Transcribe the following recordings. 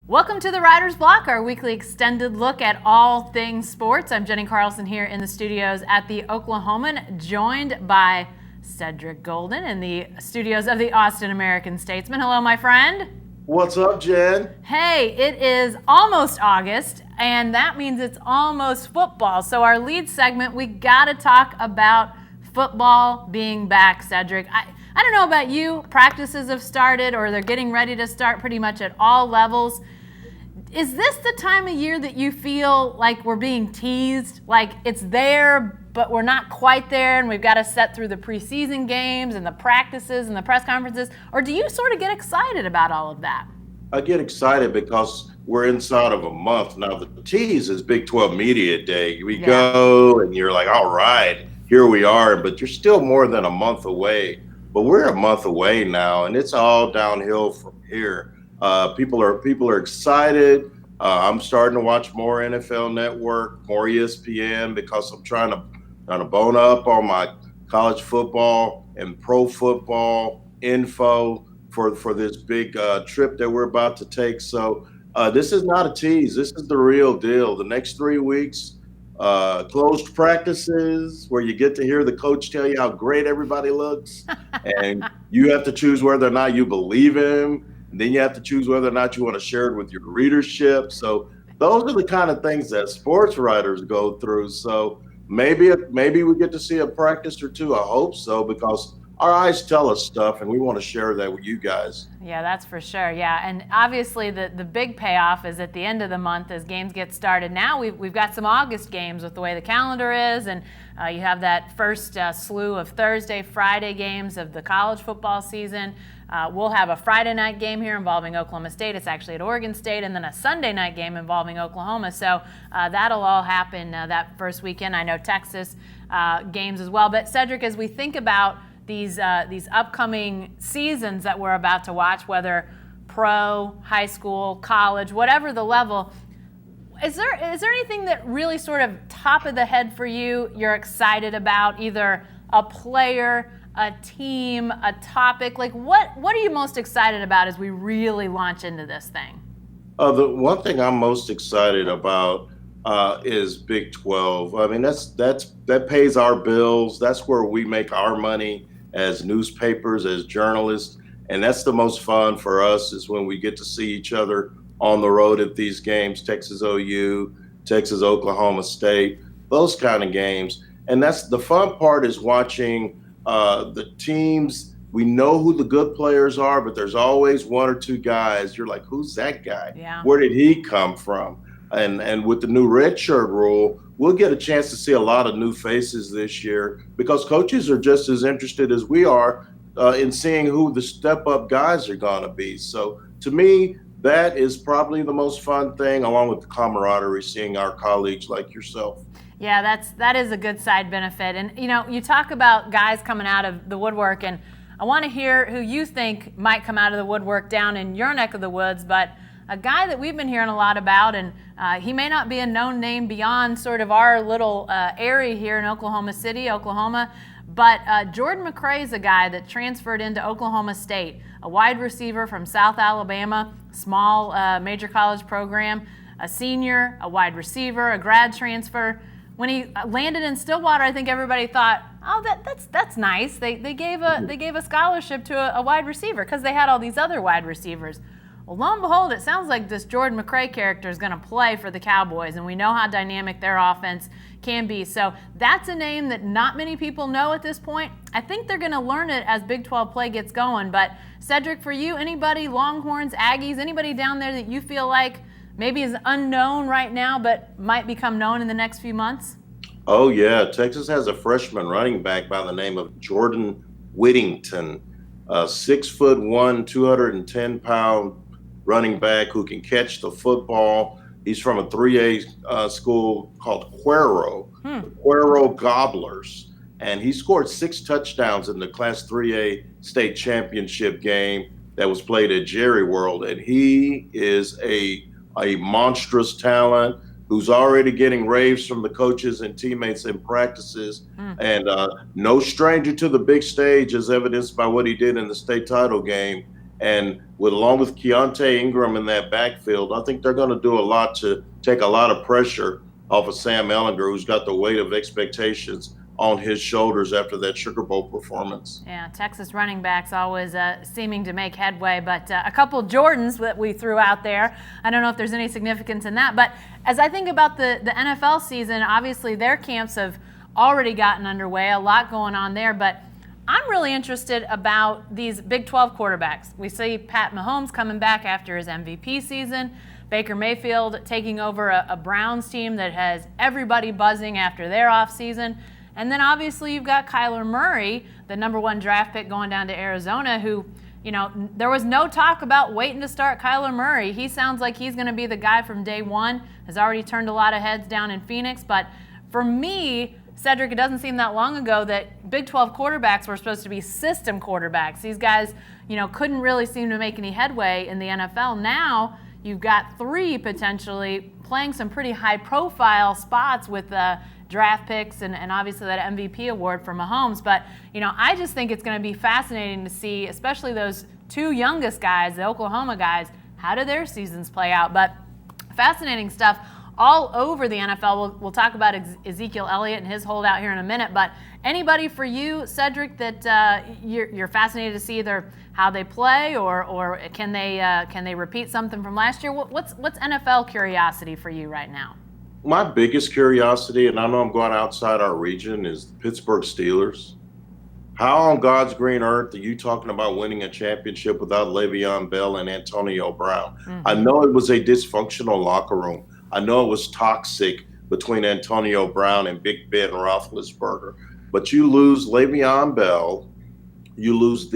Welcome to the Writer's Block, our weekly extended look at all things sports. I'm Jenni Carlson here in the studios at the Oklahoman, joined by Cedric Golden in the studios of the Austin American-Statesman. Hello, my friend. What's up, Jen? Hey, it is almost August, and that means it's almost football. So our lead segment, we got to talk about football being back, Cedric. I don't know about you, practices have started or they're getting ready to start pretty much at all levels. Is this the time of year that you feel like we're being teased, like it's there, but we're not quite there and we've got to set through the preseason games and the practices and the press conferences? Or do you sort of get excited about all of that? I get excited because we're inside of a month. Now, the tease is Big 12 Media Day. We go and you're like, all right, here we are, but you're still more than a month away. But we're a month away now, and it's all downhill from here. People are excited. I'm starting to watch more NFL Network, more ESPN, because I'm trying to bone up on my college football and pro football info for this big trip that we're about to take. So this is not a tease. This is the real deal. The next 3 weeks, closed practices where you get to hear the coach tell you how great everybody looks, and you have to choose whether or not you believe him. And then you have to choose whether or not you want to share it with your readership. So those are the kind of things that sports writers go through. So maybe we get to see a practice or two. I hope so, because our eyes tell us stuff, and we want to share that with you guys. Yeah, that's for sure. Yeah, and obviously the big payoff is at the end of the month as games get started. Now we've got some August games with the way the calendar is, and you have that first slew of Thursday, Friday games of the college football season. We'll have a Friday night game here involving Oklahoma State. It's actually at Oregon State, and then a Sunday night game involving Oklahoma. So that'll all happen that first weekend. I know Texas games as well. But Cedric, as we think about these upcoming seasons that we're about to watch, whether pro, high school, college, whatever the level, is there anything that really sort of top of the head for you you're excited about, either a player, a team, a topic? Like what are you most excited about as we really launch into this thing? The one thing I'm most excited about is Big 12. I mean, that pays our bills. That's where we make our money as newspapers, as journalists, and that's the most fun for us, is when we get to see each other on the road at these games, Texas OU, Texas Oklahoma State, those kind of games. And that's the fun part, is watching the teams. We know who the good players are, but there's always one or two guys you're like, who's that guy? Yeah. Where did he come from? And with the new redshirt rule, we'll get a chance to see a lot of new faces this year, because coaches are just as interested as we are in seeing who the step-up guys are going to be. So to me, that is probably the most fun thing, along with the camaraderie, seeing our colleagues like yourself. Yeah, that is a good side benefit. And you talk about guys coming out of the woodwork, and I want to hear who you think might come out of the woodwork down in your neck of the woods. But a guy that we've been hearing a lot about, and he may not be a known name beyond sort of our little area here in Oklahoma City, Oklahoma, but Jordan McCray is a guy that transferred into Oklahoma State, a wide receiver from South Alabama, small major college program, a senior, a wide receiver, a grad transfer. When he landed in Stillwater, I think everybody thought, oh, that's nice. They gave a scholarship to a wide receiver because they had all these other wide receivers. Well, lo and behold, it sounds like this Jordan McCray character is going to play for the Cowboys, and we know how dynamic their offense can be. So that's a name that not many people know at this point. I think they're going to learn it as Big 12 play gets going. But Cedric, for you, anybody, Longhorns, Aggies, anybody down there that you feel like maybe is unknown right now but might become known in the next few months? Oh, yeah. Texas has a freshman running back by the name of Jordan Whittington, 6'1", 210-pound running back who can catch the football. He's from a 3A school called Cuero, Cuero Gobblers, and he scored 6 touchdowns in the Class 3A state championship game that was played at Jerry World. And he is a monstrous talent who's already getting raves from the coaches and teammates in practices, and no stranger to the big stage, as evidenced by what he did in the state title game. And along with Keontae Ingram in that backfield, I think they're going to do a lot to take a lot of pressure off of Sam Ehlinger, who's got the weight of expectations on his shoulders after that Sugar Bowl performance. Yeah, Texas running backs always seeming to make headway, but a couple Jordans that we threw out there, I don't know if there's any significance in that. But as I think about the NFL season, obviously their camps have already gotten underway, a lot going on there, but I'm really interested about these Big 12 quarterbacks. We see Pat Mahomes coming back after his MVP season, Baker Mayfield taking over a Browns team that has everybody buzzing after their offseason. And then obviously you've got Kyler Murray, the #1 draft pick going down to Arizona, who, there was no talk about waiting to start Kyler Murray. He sounds like he's going to be the guy from day one, has already turned a lot of heads down in Phoenix. But for me, Cedric, it doesn't seem that long ago that Big 12 quarterbacks were supposed to be system quarterbacks. These guys, couldn't really seem to make any headway in the NFL. Now you've got 3 potentially playing some pretty high-profile spots with draft picks and obviously that MVP award for Mahomes. But, I just think it's going to be fascinating to see, especially those 2 youngest guys, the Oklahoma guys, how do their seasons play out. But fascinating stuff all over the NFL. We'll talk about Ezekiel Elliott and his holdout here in a minute. But anybody for you, Cedric, that you're fascinated to see either how they play or can they repeat something from last year? What's NFL curiosity for you right now? My biggest curiosity, and I know I'm going outside our region, is the Pittsburgh Steelers. How on God's green earth are you talking about winning a championship without Le'Veon Bell and Antonio Brown? Mm-hmm. I know it was a dysfunctional locker room. I know it was toxic between Antonio Brown and Big Ben Roethlisberger. But you lose Le'Veon Bell, you lose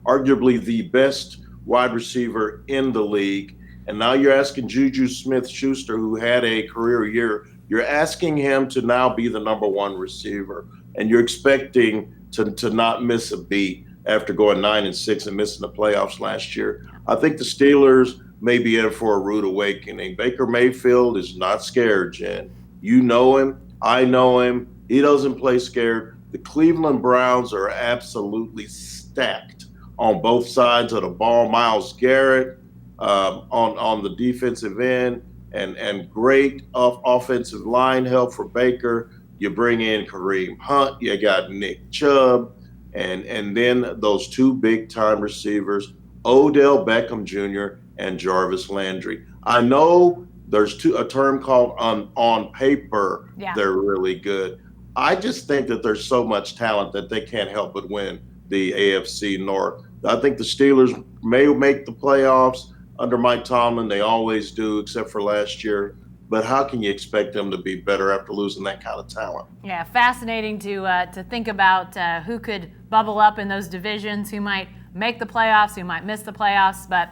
arguably the best wide receiver in the league, and now you're asking Juju Smith-Schuster, who had a career year, you're asking him to now be the #1 receiver, and you're expecting to not miss a beat after going 9-6 and missing the playoffs last year. I think the Steelers may be in for a rude awakening. Baker Mayfield is not scared, Jen. You know him. I know him. He doesn't play scared. The Cleveland Browns are absolutely stacked on both sides of the ball. Myles Garrett on the defensive end and great offensive line help for Baker. You bring in Kareem Hunt. You got Nick Chubb. And then those 2 big-time receivers, Odell Beckham Jr. and Jarvis Landry. I know there's a term called on paper. Yeah. They're really good. I just think that there's so much talent that they can't help but win the AFC North. I think the Steelers may make the playoffs under Mike Tomlin. They always do, except for last year. But how can you expect them to be better after losing that kind of talent? Yeah, fascinating to think about who could bubble up in those divisions, who might make the playoffs, who might miss the playoffs. But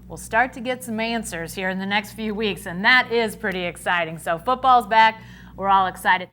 we'll start to get some answers here in the next few weeks, and that is pretty exciting. So football's back. We're all excited.